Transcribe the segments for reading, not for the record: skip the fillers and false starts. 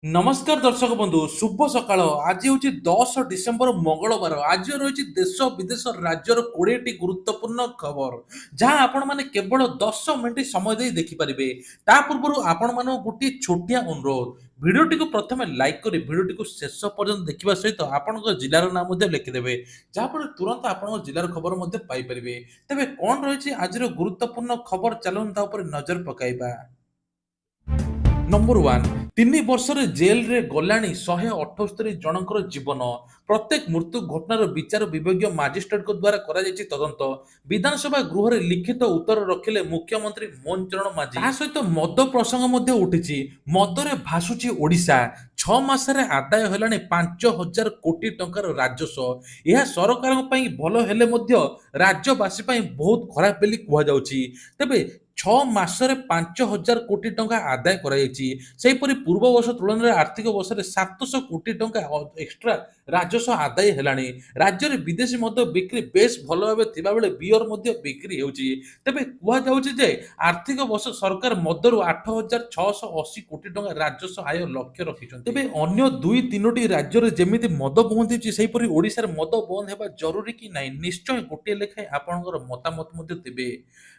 नमस्कार दर्शक बंधु शुभ सकाळ आज हूँ 10 डिसेम्बर मंगलवार आज रही देश विदेश राज्यर 20टी गुरुत्वपूर्ण खबर जहां आपण माने केवल 10 मिनिट समय दे देखिपारे ता पूर्व आपण मान गोटे छोटिया अनुरोध भिडटी को प्रथम लाइक कर भिडटी को शेष पर्यंत देखा सहित आपण जिलार नाम लिखिदेवे जहाँफल तुरंत आपण जिलार खबर पाइपर तेज कौन रही आज गुरुत्वपूर्ण खबर चलता नजर पकाइबा। नंबर 1 3 वर्ष जेल रे गलानी 178 जनकर जीवन प्रत्येक मृत्यु घटनार विचार विभागीय मजिस्ट्रेट द्वारा करा जायछि तदंत विधानसभा गृह रे लिखित उत्तर रखिले मुख्यमंत्री मोहन चरण माझी ता सहित मद प्रसंग मध्य उठिछि मदरे भासुछि ओडिशा 6 मासरे आदाय हेलानी 5000 कोटी टंकार राजस्व यह सरकार पई भलो हेले मध्य राज्यवासी पई बहुत खराब बेली कुहा जाउछि तबे 6 मासरे 5000 कोटी टंका आदाय कराଯାଇଛି सेहीपरि पूर्व वर्ष तुलन में आर्थिक वर्ष में 700 कोटी टंका एक्स्ट्रा राजस्व आदाय हेलानी राज्य में विदेशी मद बिक्री बेस भल भाव थिबा बेले बियर मध्य बिक्री होउछि तबे कुहा जाउछि जे आर्थिक वर्ष सरकार मदरु 8680 कोटी टंका राजस्व आय लक्ष्य रखिछन्ति तबे अन्य दुई तीनोटी राज्य रे जेमिति मद बंद सेहीपरि ओडिसा रे मद बंद हेबा जरूरी कि नाही निश्चय गोटे लेखाय आपनकर मतामत मध्य देबे।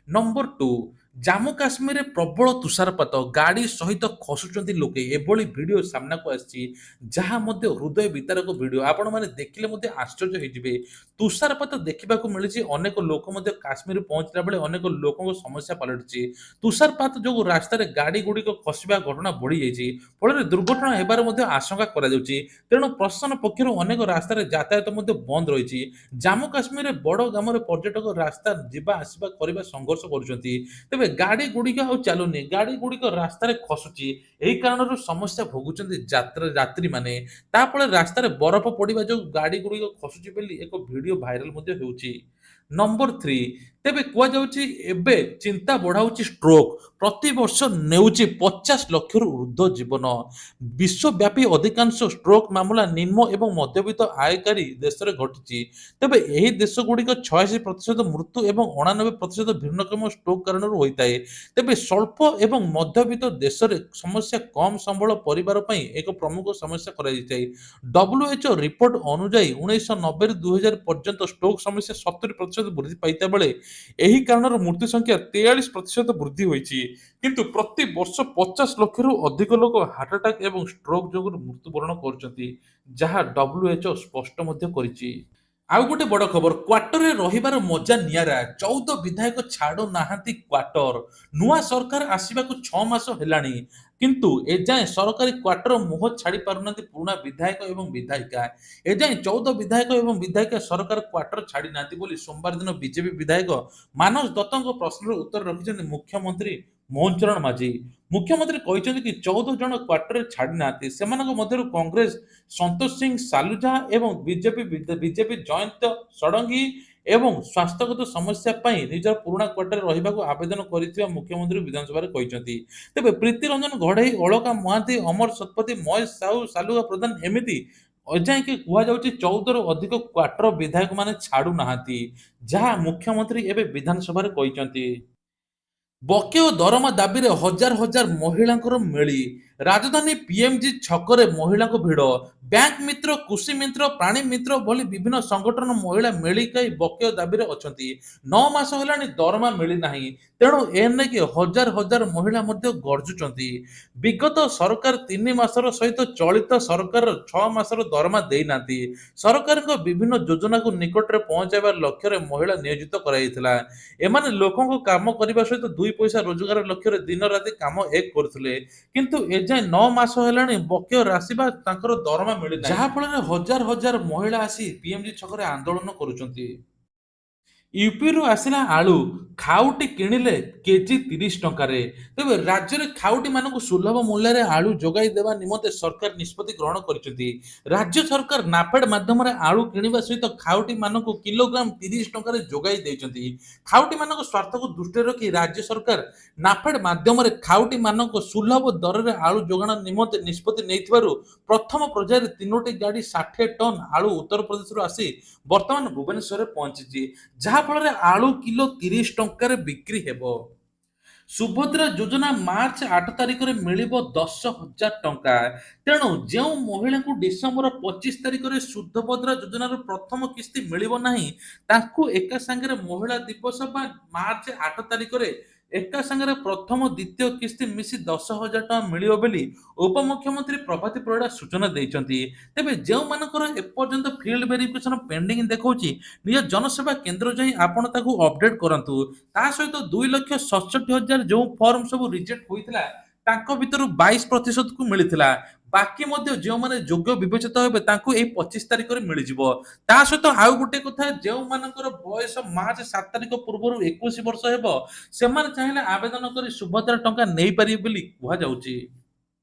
नंबर 2 जम्मू काश्मीर में प्रबल तुषारपात गाड़ी सहित खसुचंती लोके एभली वीडियो सामना को आसी जहां मध्य हृदय वितारक वीडियो आपण माने देखिले मध्य आश्चर्य होइजिबे तुषारपात देखिबा को मिलिछि अनेक लोक मध्य काश्मीर पहुंचला बेले अनेक लोकक समस्या पलटिछि तुषारपात जो रास्ता रे गाड़ी गुडी को खसिबा घटना बढ़ी जाइछि फल दुर्घटना हेबार मध्य आशंका करा जाउछि तेणु प्रशासन पक्षरु अनेक रास्ता रे यातायात मध्य बंद रहिछि जम्मू काश्मीर रे बड़ गाम रे पर्यटक रास्ता जिबा आसीबा करबा संघर्ष करुछंती तेबे गाड़ी गुड़िक चलुनी गाड़ी गुड़िक रास्तार खसुची यही कारण समस्या भोगुंट यात्री माने ताफल रास्तार बरफ पड़ा जो गाड़ी गुड़िक खसुची बोली एक वीडियो भाइराल होउची। नंबर 3 तेबे कुआ चिंता बढ़ाऊची स्ट्रोक प्रति वर्ष नेउची 50 लाख ऊर्ध्व जीवन विश्वव्यापी अधिकांश स्ट्रोक मामला निम्न एवं मध्यवित्त आयकारी देश में घटी तेबे यही देश गुड़िक 86% मृत्यु एवं 89% भिन्नक्षम स्ट्रोक कारण होता है तेबे स्वल्प एवं मध्यवित्त देश में समस्या कम संबल परिवार पई एक प्रमुख समस्या कराई WHO रिपोर्ट अनुଯାयी 1990 2000 पर्यंत स्ट्रोक समस्या 70% वृद्धि पाइता बेले यही कारण मृत्यु संख्या 43% वृद्धि होइछि किंतु प्रति वर्ष 50 लाख रु अधिक लोक हार्ट अटैक एवं स्ट्रोक जोगु मृत्युवरण करछंती जहां WHO स्पष्ट मध्य करिछि। आउ गोटे बड़ खबर क्वार्टर रे रहिबार मजा नियारा 14 विधायक छाड़ो नाहांती क्वार्टर नुआ सरकार आसीबा को 6 मास हेलानी किंतु एजाए सरकारी क्वार्टर मुह छाड़ी पारुनांती पुराना विधायक एवं विधायिका एजाए 14 विधायक एवं विधायिका सरकार क्वार्टर छाड़ी नांती बोली सोमवार दिन बीजेपी विधायक मानस दत्तଙ୍କ प्रश्नर उत्तर रखिछन्ती मुख्यमंत्री मोहन चरण माझी मुख्यमंत्री कहते कि 14 जन क्वार्टर छाड़ी नांती सेमानक मध्यरु कांग्रेस संतोष सिंह सालुजा एवं बीजेपी जयंत षडंगी एवं स्वास्थ्यगत समस्या पई निजर पुराना क्वार्टर रहिबाको आवेदन करिथिबा मुख्यमंत्री विधानसभा रे कहिसंती तेबे प्रीति रंजन घड़ई अलका महांती अमर शतपथी महेश साहू सालुगा प्रधान एमिति अजाए कि कुहा जाउची 14 रु अधिक क्वार्टर विधायक माने छाड़ू नाहांती जहां मुख्यमंत्री एबे विधानसभा रे कहिसंती बकेय दरमा दाबी रे हजार हजार महिलांकर मेली राजधानी पीएमजी छकरे महिला भिड़ बैंक मित्र कृषि मित्र प्राणी मित्र भली विभिन्न संगठन महिला मेलिकाई बकेय दाबी रे अछंती 9 मास हेलानी दरमा मिली नाही तेणु एने कि हजार हजार महिला मध्य गर्जुचंती विगत सरकार 3 मासर सहित चलित सरकार 6 मासर दरमा देई नांती सरकार विभिन्न योजना को निकट रे पहुंचाइबार लक्ष्य रे महिला नियोजित कराइथिला एमाने लोकंको काम करबा सहित 2 पैसा रोजगार लक्ष्य रे दिन राति काम एक करथिले किंतु एजाए 9 मास हेलानी बकेय राशि बा तांकर दरमा मिली जहा फल हजार हजार महिला आसी पीएमजी छकरे आंदोलन करुचंती। यूपी रु आसिला आलू खाउटी किणिले केजी 30 टंकारे तेबे राज्य रे खाउटी मानकु सुलभ मूल्य रे आलू जोगाई देवा निमते सरकार निष्पत्ति ग्रहण करिसथि राज्य सरकार नाफेड माध्यम रे आलू किनिबा सहित खाउटी मानकु किलोग्राम 30 टंकारे जोगाई देइचंती खाउटी मानक स्वार्थ को दृष्टि रखी राज्य सरकार नाफेड माध्यम रे खाउटी मानक सुलभ दर रे आलू जोगाण निमते निष्पत्ति नेइथिबारु प्रथम पर्यायर 3टी गाड़ी 60 टन आलू उत्तर प्रदेश रु आसी वर्तमान भुवनेश्वर रे पहुंची जहा फल आलू किलो 30 टंकार बिक्री हेबो। ସୁଭଦ୍ରା ଯୋଜନା ମାର୍ଚ୍ଚ 8 ତାରିଖରେ ମିଳିବ 10,000 ଟଙ୍କା। ତେଣୁ ଯେଉଁ ମହିଳାଙ୍କୁ ଡିସେମ୍ବର 25 ତାରିଖରେ ସୁଭଦ୍ରା ଯୋଜନାର ପ୍ରଥମ କିସ୍ତି ମିଳିବ ନାହିଁ, ତାଙ୍କୁ ଏକା ସାଙ୍ଗରେ ମହିଳା ଦିବସ ବା ମାର୍ଚ୍ଚ 8 ତାରିଖରେ ଏକା ସାଙ୍ଗରେ ପ୍ରଥମ ଦ୍ୱିତୀୟ କିସ୍ତି ମିଶି 10,000 ଟଙ୍କା ମିଳିବ ବୋଲି ଉପମୁଖ୍ୟମନ୍ତ୍ରୀ ପ୍ରଭାତୀ ପରିଡ଼ା ସୂଚନା ଦେଇଛନ୍ତି। ତେବେ ଯେଉଁମାନଙ୍କର ଏପର୍ଯ୍ୟନ୍ତ ଫିଲ୍ଡ ଭେରିଫିକେସନ ପେଣ୍ଡିଂ ଦେଖାଉଛି, ନିଜ ଜନସେବା କେନ୍ଦ୍ର ଯାଇ ଆପଣ ତାକୁ ଅପଡେଟ୍ କରନ୍ତୁ। ତା ସହିତ 2,67,000 ଯେଉଁ ଫର୍ମ ସବୁ ରିଜେକ୍ଟ ହୋଇଥିଲା, ତାଙ୍କ ଭିତରୁ 22% ମିଳିଥିଲା। ବାକି ମଧ୍ୟ ଯେଉଁମାନେ ଯୋଗ୍ୟ ବିବେଚିତ ହେବେ ତାଙ୍କୁ ଏଇ 25 ତାରିଖରେ ମିଳିଯିବ। ତା ସହିତ ଆଉ ଗୋଟେ କଥା, ଯେଉଁମାନଙ୍କର ବୟସ ମାର୍ଚ୍ଚ 7 ତାରିଖ ପୂର୍ବରୁ 21 ବର୍ଷ ହେବ, ସେମାନେ ଚାହିଁଲେ ଆବେଦନ କରି ସୁଭଦ୍ରା ଟଙ୍କା ନେଇପାରିବେ ବୋଲି କୁହାଯାଉଛି।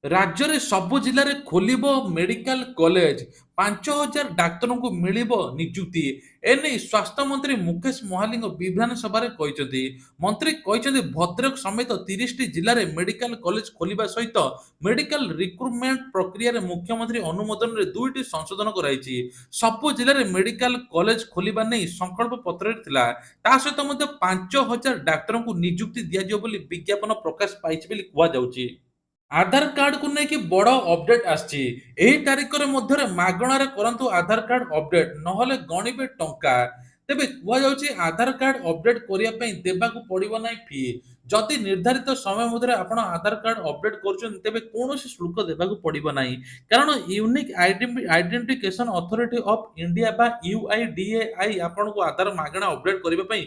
ରାଜ୍ୟରେ ସବୁ ଜିଲ୍ଲାରେ ଖୋଲିବ ମେଡିକାଲ କଲେଜ, 5,000 ଡାକ୍ତରଙ୍କୁ ମିଳିବ ନିଯୁକ୍ତି। ଏନେଇ ସ୍ୱାସ୍ଥ୍ୟମନ୍ତ୍ରୀ ମୁକେଶ ମହାଲିକ ବିଧାନସଭାରେ କହିଛନ୍ତି। ମନ୍ତ୍ରୀ କହିଛନ୍ତି ଭଦ୍ରକ ସମେତ 30ଟି ଜିଲ୍ଲାରେ ମେଡିକାଲ କଲେଜ ଖୋଲିବା ସହିତ ମେଡିକାଲ ରିକ୍ରୁଟମେଣ୍ଟ ପ୍ରକ୍ରିୟାରେ ମୁଖ୍ୟମନ୍ତ୍ରୀ ଅନୁମୋଦନରେ 2ଟି ସଂଶୋଧନ କରାଯାଇଛି। ସବୁ ଜିଲ୍ଲାରେ ମେଡିକାଲ କଲେଜ ଖୋଲିବା ନେଇ ସଂକଳ୍ପ ପତ୍ରରେ ଥିଲା। ତା ସହିତ ମଧ୍ୟ 5,000 ଡାକ୍ତରଙ୍କୁ ନିଯୁକ୍ତି ଦିଆଯିବ ବୋଲି ବିଜ୍ଞାପନ ପ୍ରକାଶ ପାଇଛି ବୋଲି କୁହାଯାଉଛି। ଆଧାର କାର୍ଡକୁ ନେଇକି ବଡ ଅପଡେଟ ଆସିଛି। ଏହି ତାରିଖରେ ମଧ୍ୟରେ ମାଗଣାରେ କରନ୍ତୁ ଆଧାର କାର୍ଡ ଅପଡେଟ, ନହେଲେ ଗଣିବେ ଟଙ୍କା। ତେବେ କୁହାଯାଉଛି ଆଧାର କାର୍ଡ ଅପଡେଟ କରିବା ପାଇଁ ଦେବାକୁ ପଡିବ ନାହିଁ ଫି। ଯଦି ନିର୍ଦ୍ଧାରିତ ସମୟ ମଧ୍ୟରେ ଆପଣ ଆଧାର କାର୍ଡ ଅପଡେଟ କରୁଛନ୍ତି, ତେବେ କୌଣସି ଶୁଳ୍କ ଦେବାକୁ ପଡିବ ନାହିଁ। କାରଣ unique identification authority of India ବା UIDAI ଆପଣଙ୍କୁ ଆଧାର ମାଗଣା ଅପଡେଟ କରିବା ପାଇଁ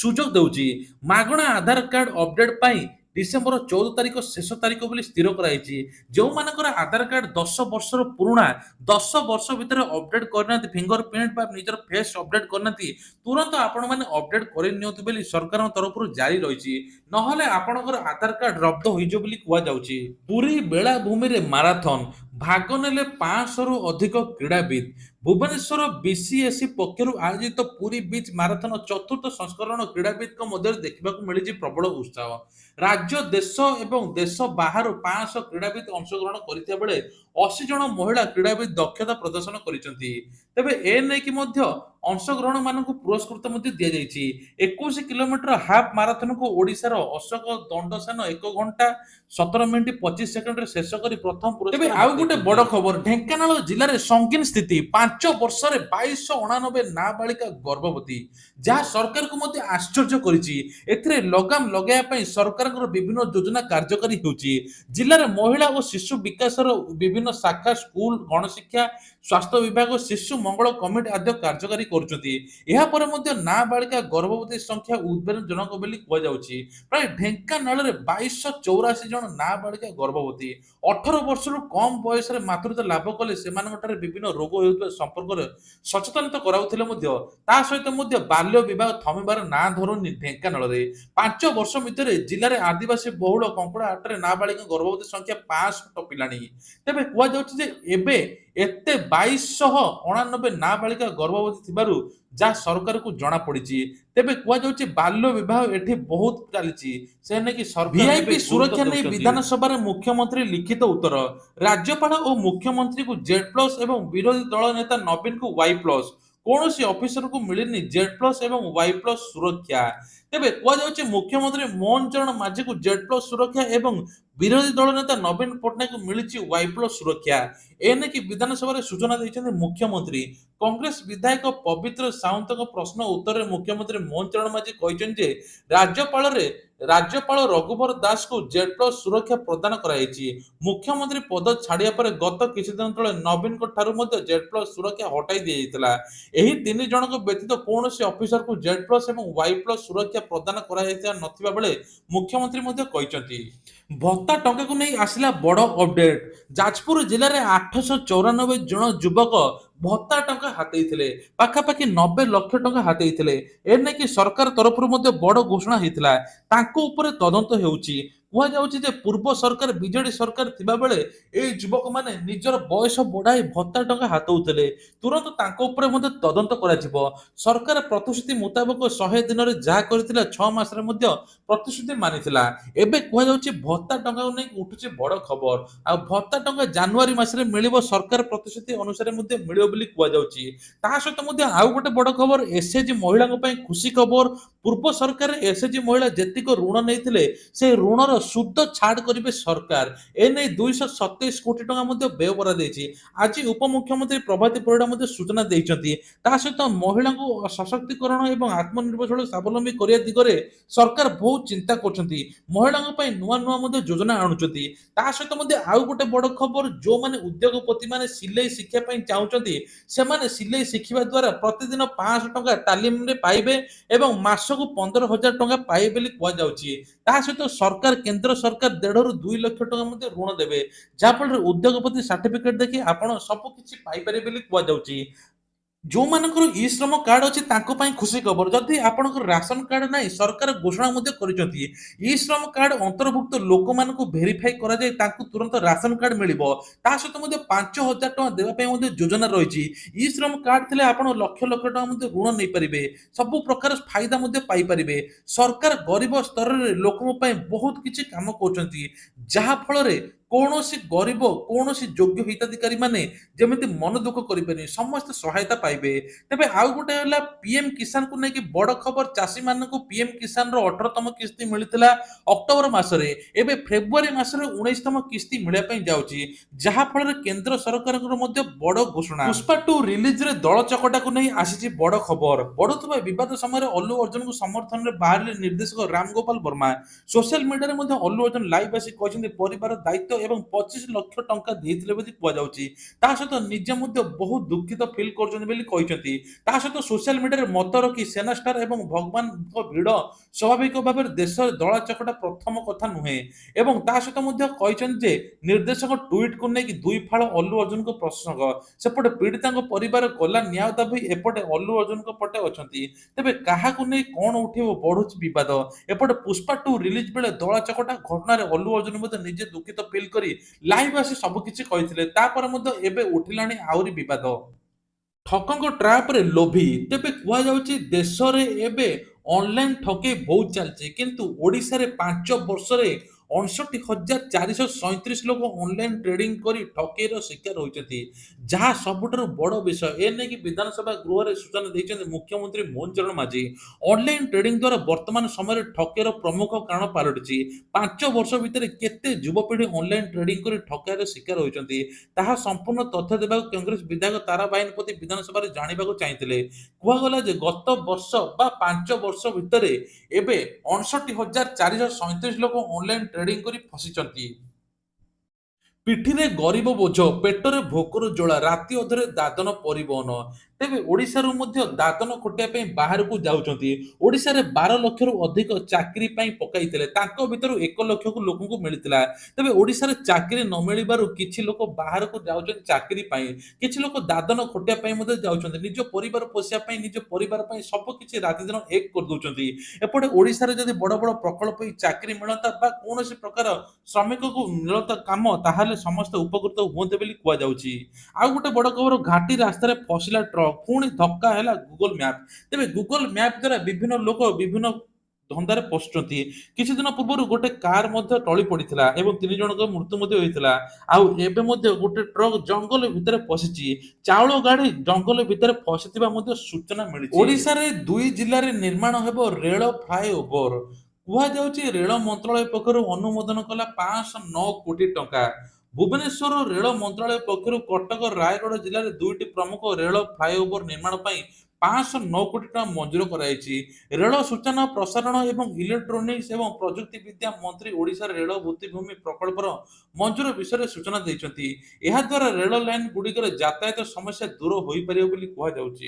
ସୁଯୋଗ ଦେଉଛି। ମାଗଣା ଆଧାର କାର୍ଡ ଅପଡେଟ ପାଇଁ ଡିସେମ୍ବର 14 ତାରିଖ ଶେଷ ତାରିଖ ବୋଲି ସ୍ଥିର କରାଯାଇଛି। ଯେଉଁମାନଙ୍କର ଆଧାର କାର୍ଡ 10 ବର୍ଷର ପୁରୁଣା, 10 ବର୍ଷ ଭିତରେ ଅପଡେଟ କରିନାହାନ୍ତି, ଫିଙ୍ଗର ପ୍ରିଣ୍ଟ ବା ନିଜର ଫେସ୍ ଅପଡେଟ କରିନାହାନ୍ତି, ତୁରନ୍ତ ଆପଣମାନେ ଅପଡେଟ କରିନିଅନ୍ତୁ ବୋଲି ସରକାରଙ୍କ ତରଫରୁ ଜାରି ରହିଛି। ନହେଲେ ଆପଣଙ୍କର ଆଧାର କାର୍ଡ ରଦ୍ଦ ହୋଇଯିବ ବୋଲି କୁହାଯାଉଛି। ପୁରୀ ବେଳାଭୂମିରେ ମାରାଥନ, ଭାଗ ନେଲେ 500ରୁ ଅଧିକ କ୍ରୀଡାବିତ। ଭୁବନେଶ୍ୱର BCSC ପକ୍ଷରୁ ଆୟୋଜିତ ପୁରୀ ବିଚ୍ ମାରାଥନ ଚତୁର୍ଥ ସଂସ୍କରଣ କ୍ରୀଡାବିତଙ୍କ ମଧ୍ୟରେ ଦେଖିବାକୁ ମିଳିଛି ପ୍ରବଳ ଉତ୍ସାହ। ରାଜ୍ୟ, ଦେଶ ଏବଂ ଦେଶ ବାହାରୁ 500 କ୍ରୀଡାବିତ ଅଂଶଗ୍ରହଣ କରିଥିବା ବେଳେ 80 ଜଣ ମହିଳା କ୍ରୀଡାବିତ ଦକ୍ଷତା ପ୍ରଦର୍ଶନ କରିଛନ୍ତି। ତେବେ ଏ ନେଇକି ମଧ୍ୟ ଅଂଶଗ୍ରହଣ ମାନଙ୍କୁ ପୁରସ୍କୃତ ମଧ୍ୟ ଦିଆଯାଇଛି। 21 କିଲୋମିଟର ହାଫ୍ ମାରାଥନକୁ ଓଡ଼ିଶାର ଅଶୋକ ଦଣ୍ଡସେନ 1 ଘଣ୍ଟା 17 ମିନିଟ୍ 25 ସେକେଣ୍ଡରେ ଶେଷ କରି ପ୍ରଥମ ପୁରସ୍କାର। ତେବେ ଆଉ ଗୋଟେ ବଡ ଖବର, ଢେଙ୍କାନାଳ ଜିଲ୍ଲାରେ ସଙ୍ଗୀନ ସ୍ଥିତି, 5 ବର୍ଷରେ 2289 ନାବାଳିକା ଗର୍ଭବତୀ, ଯାହା ସରକାରକୁ ମଧ୍ୟ ଆଶ୍ଚର୍ଯ୍ୟ କରିଛି। ଏଥିରେ ଲଗାମ ଲଗାଇବା ପାଇଁ ସରକାରଙ୍କର ବିଭିନ୍ନ ଯୋଜନା କାର୍ଯ୍ୟକାରୀ ହେଉଛି। ଜିଲ୍ଲାରେ ମହିଳା ଓ ଶିଶୁ ବିକାଶର ବିଭିନ୍ନ ଶାଖା, ସ୍କୁଲ, ଗଣଶିକ୍ଷା, ସ୍ୱାସ୍ଥ୍ୟ ବିଭାଗ, ଶିଶୁ ମଙ୍ଗଳ କମିଟି ଆଦି କାର୍ଯ୍ୟକାରୀ କରୁଛନ୍ତି। ଏହାପରେ ମଧ୍ୟ ନାବାଳିକା ଗର୍ଭବତୀ ସଂଖ୍ୟା ଉଦ୍ବେଗଜନକ ବୋଲି କୁହାଯାଉଛି। ପ୍ରାୟ ଢେଙ୍କାନାଳରେ 2284 ଜଣ ନାବାଳିକା ଗର୍ଭବତୀ। 18 ବର୍ଷରୁ କମ ବୟସରେ ମାତୃତ୍ୱ ଲାଭ କଲେ ସେମାନଙ୍କଠାରେ ବିଭିନ୍ନ ରୋଗ ହେଉଥିବା ସମ୍ପର୍କରେ ସଚେତନତା କରାଉଥିଲେ ମଧ୍ୟ ତା ସହିତ ମଧ୍ୟ ବାଲ୍ୟ ବିବାହ ଥମିବାର ନାଁ ଧରୁନି। ଢେଙ୍କାନାଳରେ 5 ବର୍ଷ ଭିତରେ ଜିଲ୍ଲାରେ ଆଦିବାସୀ ବହୁଳ କଙ୍କଡା ହାଟରେ ନାବାଳିକା ଗର୍ଭବତୀ ସଂଖ୍ୟା 500 ଟପିଲାଣି। ତେବେ କୁହାଯାଉଛି ଯେ ଏବେ ଏତେ 2289 ନାବାଳିକା ଗର୍ଭବତୀ ଥିବାରୁ ଯାହା ସରକାରକୁ ଜଣା ପଡିଛି। ତେବେ କୁହାଯାଉଛି ବାଲ୍ୟ ବିବାହ ଏଠି ବହୁତ ଚାଲିଛି। ସେ ନେଇକି ଭିଆଇପି ସୁରକ୍ଷା ନେଇ ବିଧାନସଭାରେ ମୁଖ୍ୟମନ୍ତ୍ରୀ ଲିଖିତ ଉତ୍ତର। ରାଜ୍ୟପାଳ ଓ ମୁଖ୍ୟମନ୍ତ୍ରୀଙ୍କୁ Z+ ଏବଂ ବିରୋଧୀ ଦଳ ନେତା ନବୀନଙ୍କୁ Y+। କୌଣସି ଅଫିସରକୁ ମିଳିନି Z+ ଏବଂ Y+ ସୁରକ୍ଷା। ତେବେ କୁହାଯାଉଛି ମୁଖ୍ୟମନ୍ତ୍ରୀ ମୋହନ ଚରଣ ମାଝୀଙ୍କୁ Z+ ସୁରକ୍ଷା ଏବଂ ବିରୋଧୀ ଦଳ ନେତା ନବୀନ ପଟ୍ଟନାୟକଙ୍କୁ ମିଳିଛି Y+ ସୁରକ୍ଷା। ଏନେକି ବିଧାନସଭାରେ ସୂଚନା ଦେଇଛନ୍ତି ମୁଖ୍ୟମନ୍ତ୍ରୀ। କଂଗ୍ରେସ ବିଧାୟକ ପବିତ୍ର ସାଉନ୍ତଙ୍କ ପ୍ରଶ୍ନ ଉତ୍ତରରେ ମୁଖ୍ୟମନ୍ତ୍ରୀ ମୋହନ ଚରଣ ମାଝୀ କହିଛନ୍ତି ଯେ ରାଜ୍ୟପାଳ ରଘୁବର ଦାସଙ୍କୁ Z+ ସୁରକ୍ଷା ପ୍ରଦାନ କରାଯାଇଛି। ମୁଖ୍ୟମନ୍ତ୍ରୀ ପଦ ଛାଡିବା ପରେ ଗତ କିଛି ଦିନ ତଳେ ନବୀନଙ୍କ ଠାରୁ ମଧ୍ୟ Z+ ସୁରକ୍ଷା ହଟାଇ ଦିଆଯାଇଥିଲା। ଏହି 3 ଜଣଙ୍କ ବ୍ୟତୀତ କୌଣସି ଅଫିସରକୁ Z+ ଏବଂ Y+ ସୁରକ୍ଷା ପ୍ରଦାନ କରାଯାଇଥିବା ନଥିବା ବେଳେ ମୁଖ୍ୟମନ୍ତ୍ରୀ ମଧ୍ୟ କହିଛନ୍ତି। ଭତ୍ତା ଟଙ୍କାକୁ ନେଇ ଆସିଲା ବଡ ଅପଡେଟ। ଯାଜପୁର ଜିଲ୍ଲାରେ 894 ଜଣ ଯୁବକ ଭତ୍ତା ଟଙ୍କା ହାତେଇଥିଲେ। ପାଖାପାଖି 90 ଲକ୍ଷ ଟଙ୍କା ହାତେଇଥିଲେ। ଏନେକି ସରକାର ତରଫରୁ ମଧ୍ୟ ବଡ ଘୋଷଣା ହେଇଥିଲା। ତାଙ୍କ ଉପରେ ତଦନ୍ତ ହେଉଛି। କୁହାଯାଉଛି ଯେ ପୂର୍ବ ସରକାର ବିଜେଡି ସରକାର ଥିବାବେଳେ ଏଇ ଯୁବକମାନେ ନିଜର ବୟସ ବଢାଇ ଭତ୍ତା ଟଙ୍କା ହାତଉଥିଲେ। ତୁରନ୍ତ ତାଙ୍କ ଉପରେ ମଧ୍ୟ ତଦନ୍ତ କରାଯିବ। ସରକାର ପ୍ରତିଶ୍ରୁତି ମୁତାବକ 100 ଦିନରେ ଯାହା କରିଥିଲା 6 ମାସରେ ମଧ୍ୟ ପ୍ରତିଶ୍ରୁତି ମାନିଥିଲା। ଏବେ କୁହାଯାଉଛି ଭତ୍ତା ଟଙ୍କାକୁ ନେଇ ଉଠୁଛି ବଡ ଖବର। ଆଉ ଭତ୍ତା ଟଙ୍କା ଜାନୁଆରୀ ମାସରେ ମିଳିବ, ସରକାର ପ୍ରତିଶ୍ରୁତି ଅନୁସାରେ ମଧ୍ୟ ମିଳିବ ବୋଲି କୁହାଯାଉଛି। ତା ସହିତ ମଧ୍ୟ ଆଉ ଗୋଟେ ବଡ ଖବର, ଏସଏଚଜି ମହିଳାଙ୍କ ପାଇଁ ଖୁସି ଖବର। ପୂର୍ବ ସରକାର ଏସଏଚଜି ମହିଳା ଯେତିକ ଋଣ ନେଇଥିଲେ ସେ ଋଣର ସୁଧ ଛାଡ଼ କରିବେ ସରକାର। ଏନେଇ 227 କୋଟି ଟଙ୍କା ମଧ୍ୟ ବ୍ୟୟ କରାଯାଇଛି। ଆଜି ଉପମୁଖ୍ୟମନ୍ତ୍ରୀ ପ୍ରଭାତୀ ପରିଡ଼ା ମଧ୍ୟ ସୂଚନା ଦେଇଛନ୍ତି। ତା ସହିତ ମହିଳାଙ୍କୁ ସଶକ୍ତିକରଣ ଏବଂ ଆତ୍ମନିର୍ଭରଶୀଳ ସ୍ୱାବଲମ୍ବୀ କରିବା ଦିଗରେ ସରକାର ବହୁତ ଚିନ୍ତା କରୁଛନ୍ତି। ମହିଳାଙ୍କ ପାଇଁ ନୂଆ ନୂଆ ମଧ୍ୟ ଯୋଜନା ଆଣୁଛନ୍ତି। ତା ସହିତ ମଧ୍ୟ ଆଉ ଗୋଟେ ବଡ ଖବର, ଯୋଉମାନେ ଉଦ୍ୟୋଗପତି ମାନେ ସିଲେଇ ଶିଖିବା ପାଇଁ ଚାହୁଁଛନ୍ତି ସେମାନେ ସିଲେଇ ଶିଖିବା ଦ୍ୱାରା ପ୍ରତିଦିନ 500 ଟଙ୍କା ତାଲିମରେ ପାଇବେ ଏବଂ ମାସକୁ 15,000 ଟଙ୍କା ପାଇବେ ବୋଲି କୁହାଯାଉଛି। ତା ସହିତ ସରକାର, କେନ୍ଦ୍ର ସରକାର 1.5 ରୁ 2 ଲକ୍ଷ ଟଙ୍କା ମଧ୍ୟ ଋଣ ଦେବେ, ଯାହାଫଳରେ ଉଦ୍ୟୋଗପତି ସାର୍ଟିଫିକେଟ ଦେଖି ଆପଣ ସବୁ କିଛି ପାଇପାରିବେ ବୋଲି କୁହାଯାଉଛି। ଯୋଉମାନଙ୍କର ଇ ଶ୍ରମ କାର୍ଡ ଅଛି ତାଙ୍କ ପାଇଁ ଖୁସି ଖବର। ଯଦି ଆପଣଙ୍କର ରାସନ କାର୍ଡ ନାହିଁ, ସରକାର ଘୋଷଣା ମଧ୍ୟ କରିଛନ୍ତି ଇ ଶ୍ରମ କାର୍ଡ ଅନ୍ତର୍ଭୁକ୍ତ ଲୋକମାନଙ୍କୁ ଭେରିଫାଇ କରାଯାଇ ତାଙ୍କୁ ତୁରନ୍ତ ରାସନ କାର୍ଡ ମିଳିବ। ତା ସହିତ ମଧ୍ୟ 5,000 ଟଙ୍କା ଦେବା ପାଇଁ ମଧ୍ୟ ଯୋଜନା ରହିଛି। ଇ ଶ୍ରମ କାର୍ଡ ଥିଲେ ଆପଣ ଲକ୍ଷ ଲକ୍ଷ ଟଙ୍କା ମଧ୍ୟ ଋଣ ନେଇପାରିବେ, ସବୁ ପ୍ରକାର ଫାଇଦା ମଧ୍ୟ ପାଇପାରିବେ। ସରକାର ଗରିବ ସ୍ତରରେ ଲୋକଙ୍କ ପାଇଁ ବହୁତ କିଛି କାମ କରୁଛନ୍ତି, ଯାହା ଫଳରେ କୌଣସି ଗରିବ, କୌଣସି ଯୋଗ୍ୟ ହିତାଧିକାରୀ ମାନେ ଯେମିତି ମନ ଦୁଃଖ କରିବେନି, ସମସ୍ତେ ସହାୟତା ପାଇବେ। ତେବେ ଆଉ ଗୋଟେ ହେଲା ପିଏମ କିଷାନକୁ ନେଇକି ବଡ ଖବର। ଚାଷୀ ମାନଙ୍କୁ ପିଏମ କିଷାନର 18ତମ କିସ୍ତି ମିଳିଥିଲା ଅକ୍ଟୋବର ମାସରେ। ଏବେ ଫେବୃଆରୀ ମାସରେ 19ତମ କିସ୍ତି ମିଳିବା ପାଇଁ ଯାଉଛି, ଯାହା ଫଳରେ କେନ୍ଦ୍ର ସରକାରଙ୍କର ମଧ୍ୟ ବଡ ଘୋଷଣା। ପୁଷ୍ପା 2 ରିଲିଜରେ ଦଳ ଚକଟାକୁ ନେଇ ଆସିଛି ବଡ ଖବର। ବଢୁଥିବା ବିବାଦ ସମୟରେ ଅଲ୍ଲୁ ଅର୍ଜୁନଙ୍କୁ ସମର୍ଥନରେ ବାହାରିଲେ ନିର୍ଦ୍ଦେଶକ ରାମ ଗୋପାଳ ବର୍ମା। ସୋସିଆଲ ମିଡିଆରେ ମଧ୍ୟ ଅଲ୍ଲୁ ଅର୍ଜୁନ ଲାଇଭ୍ ଆସି କହିଛନ୍ତି ପରିବାର ଦାୟିତ୍ୱ ଏବଂ 25 ଲକ୍ଷ ଟଙ୍କା ଦେଇଥିଲେ ବୋଲି କୁହାଯାଉଛି। ତା ସହିତ ନିଜେ ମଧ୍ୟ ବହୁତ ଦୁଃଖିତ ଫିଲ୍ କରୁଛନ୍ତି ବୋଲି କହିଛନ୍ତି। ତା ସହିତ ସୋସିଆଲ ମିଡିଆରେ ମତ ରଖି ସେନା ଷ୍ଟାର ଏବଂ ଭଗବାନଙ୍କ ଭିଡ଼ ସ୍ୱାଭାବିକ ଭାବରେ ଦେଶରେ ଦଳା ଚକଟା ପ୍ରଥମ କଥା ନୁହେଁ। ଏବଂ ତା ସହିତ ମଧ୍ୟ କହିଛନ୍ତି ଯେ ନିର୍ଦ୍ଦେଶକ ଟ୍ୱିଟକୁ ନେଇକି ଦୁଇ ଫାଳ ଅଲ୍ଲୁ ଅର୍ଜୁନଙ୍କ ପ୍ରସଙ୍ଗ। ସେପଟେ ପୀଡ଼ିତାଙ୍କ ପରିବାର କଲା ନ୍ୟାୟ ଦାବି, ଏପଟେ ଅଲ୍ଲୁ ଅର୍ଜୁନଙ୍କ ପଟେ ଅଛନ୍ତି। ତେବେ କାହାକୁ ନେଇ କଣ ଉଠିବ, ବଢୁଛି ବିବାଦ। ଏପଟେ ପୁଷ୍ପା 2 ରିଲିଜ ବେଳେ ଦଳା ଚକଟା ଘଟଣାରେ ଅଲ୍ଲୁ ଅର୍ଜୁନ ମଧ୍ୟ ନିଜେ ଦୁଃଖିତ ଫିଲ୍ କରି ଲାଇଭ୍ ଆସି ସବୁ କିଛି କହିଥିଲେ। ତାପରେ ମଧ୍ୟ ଏବେ ଉଠିଲାଣି ଆହୁରି ବିବାଦ। ଠକଙ୍କ ଟ୍ରାପରେ ଲୋଭି। ତେବେ କୁହାଯାଉଛି ଦେଶରେ ଏବେ ଅନଲାଇନ ଠକେଇ ବହୁତ ଚାଲିଛି, କିନ୍ତୁ ଓଡ଼ିଶାରେ 5 ବର୍ଷରେ 59,437 ଲୋକ ଅନଲାଇନ ଟ୍ରେଡିଂ କରି ଠକେଇର ଶିକାର ହୋଇଛନ୍ତି, ଯାହା ସବୁଠାରୁ ବଡ଼ ବିଷୟ। ଏ ନେଇକି ବିଧାନସଭା ଗୃହରେ ସୂଚନା ଦେଇଛନ୍ତି ମୁଖ୍ୟମନ୍ତ୍ରୀ ମୋହନ ଚରଣ ମାଝୀ। ଅନଲାଇନ ଟ୍ରେଡିଂ ଦ୍ୱାରା ବର୍ତ୍ତମାନ ସମୟରେ ଠକେଇର ପ୍ରମୁଖ କାରଣ ପାଲଟିଛି। 5 ବର୍ଷ ଭିତରେ କେତେ ଯୁବପିଢ଼ି ଅନଲାଇନ ଟ୍ରେଡିଂ କରି ଠକେଇର ଶିକାର ହୋଇଛନ୍ତି, ତାହା ସମ୍ପୂର୍ଣ୍ଣ ତଥ୍ୟ ଦେବାକୁ କଂଗ୍ରେସ ବିଧାୟକ ତାରା ବାହିନୀପତି ବିଧାନସଭାରେ ଜାଣିବାକୁ ଚାହିଁଥିଲେ। କୁହାଗଲା ଯେ ଗତ ବର୍ଷ ବା 5 ବର୍ଷ ଭିତରେ ଏବେ 59,437 ଲୋକ ଅନଲାଇନ ଟ୍ରେଡିଂ କରି ଫସିଛନ୍ତି। ପିଠିରେ ଗରିବ ବୋଝ, ପେଟରେ ଭୋକର ଜ୍ୱାଳା, ରାତି ଅଧରେ ଦାଦନ ପରିବହନ। ତେବେ ଓଡ଼ିଶାରୁ ମଧ୍ୟ ଦାଦନ ଖଟିବା ପାଇଁ ବାହାରକୁ ଯାଉଛନ୍ତି। ଓଡ଼ିଶାରେ 12 ଲକ୍ଷରୁ ଅଧିକ ଚାକିରି ପାଇଁ ପକାଇଥିଲେ, ତାଙ୍କ ଭିତରୁ 1 ଲକ୍ଷକୁ ଲୋକଙ୍କୁ ମିଳିଥିଲା। ତେବେ ଓଡ଼ିଶାରେ ଚାକିରି ନ ମିଳିବାରୁ କିଛି ଲୋକ ବାହାରକୁ ଯାଉଛନ୍ତି ଚାକିରି ପାଇଁ, କିଛି ଲୋକ ଦାଦନ ଖଟିବା ପାଇଁ ମଧ୍ୟ ଯାଉଛନ୍ତି। ନିଜ ପରିବାର ପୋଷିବା ପାଇଁ, ନିଜ ପରିବାର ପାଇଁ ସବୁ କିଛି ରାତିଦିନ ଏକ କରିଦଉଛନ୍ତି। ଏପଟେ ଓଡ଼ିଶାରେ ଯଦି ବଡ଼ ବଡ଼ ପ୍ରକଳ୍ପ ପାଇଁ ଚାକିରି ମିଳନ୍ତା ବା କୌଣସି ପ୍ରକାର ଶ୍ରମିକକୁ ମିଳନ୍ତା କାମ, ତାହେଲେ ସମସ୍ତେ ଉପକୃତ ହୁଅନ୍ତେ ବୋଲି କୁହାଯାଉଛି। ଆଉ ଗୋଟେ ବଡ଼ ଖବର, ଘାଟି ରାସ୍ତାରେ ଫସିଲା ଟ୍ରକ୍, ପୁଣି ଧକ୍କା ହେଲା ଗୁଗଲ ମ୍ୟାପ। ତେବେ ଗୁଗଲ ମ୍ୟାପ ଦ୍ୱାରା ବିଭିନ୍ନ ଲୋକ ବିଭିନ୍ନ ଧନ୍ଦାରେ ପଶୁଛନ୍ତି। କିଛି ଦିନ ପୂର୍ବରୁ ଗୋଟେ କାର ମଧ୍ୟ ଟଳି ପଡ଼ିଥିଲା ଏବଂ 3 ଜଣଙ୍କ ମୃତ୍ୟୁ ମଧ୍ୟ ହୋଇଥିଲା। ଆଉ ଏବେ ମଧ୍ୟ ଗୋଟେ ଟ୍ରକ୍ ଜଙ୍ଗଲ ଭିତରେ ପଶିଛି, ଚାଉଳ ଗାଡ଼ି ଜଙ୍ଗଲ ଭିତରେ ଫସିଥିବା ମଧ୍ୟ ସୂଚନା ମିଳିଛି। ଓଡ଼ିଶାରେ 2 ଜିଲ୍ଲାରେ ନିର୍ମାଣ ହେବ ରେଳ ଫ୍ଲାଏଓଭର। କୁହାଯାଉଛି ରେଳ ମନ୍ତ୍ରଣାଳୟ ପକ୍ଷରୁ ଅନୁମୋଦନ କଲା 509 କୋଟି ଟଙ୍କା। ଭୁବନେଶ୍ୱର ରେଳ ମନ୍ତ୍ରଣାଳୟ ପକ୍ଷରୁ କଟକ ରାୟଗଡ଼ ଜିଲ୍ଲାରେ 2ଟି ପ୍ରମୁଖ ରେଳ ଫ୍ଲାଏଓଭର ନିର୍ମାଣ ପାଇଁ 509 କୋଟି ଟଙ୍କା ମଞ୍ଜୁର କରାଯାଇଛି। ରେଳ ସୂଚନା ପ୍ରସାରଣ ଏବଂ ଇଲେକ୍ଟ୍ରୋନିକ୍ସ ଏବଂ ପ୍ରଯୁକ୍ତି ବିଦ୍ୟା ମନ୍ତ୍ରୀ ଓଡ଼ିଶାର ରେଳ ଭିତ୍ତିଭୂମି ପ୍ରକଳ୍ପର ମଞ୍ଜୁର ବିଷୟରେ ସୂଚନା ଦେଇଛନ୍ତି। ଏହାଦ୍ୱାରା ରେଳ ଲାଇନ ଗୁଡ଼ିକରେ ଯାତାୟାତ ସମସ୍ୟା ଦୂର ହୋଇପାରିବ ବୋଲି କୁହାଯାଉଛି।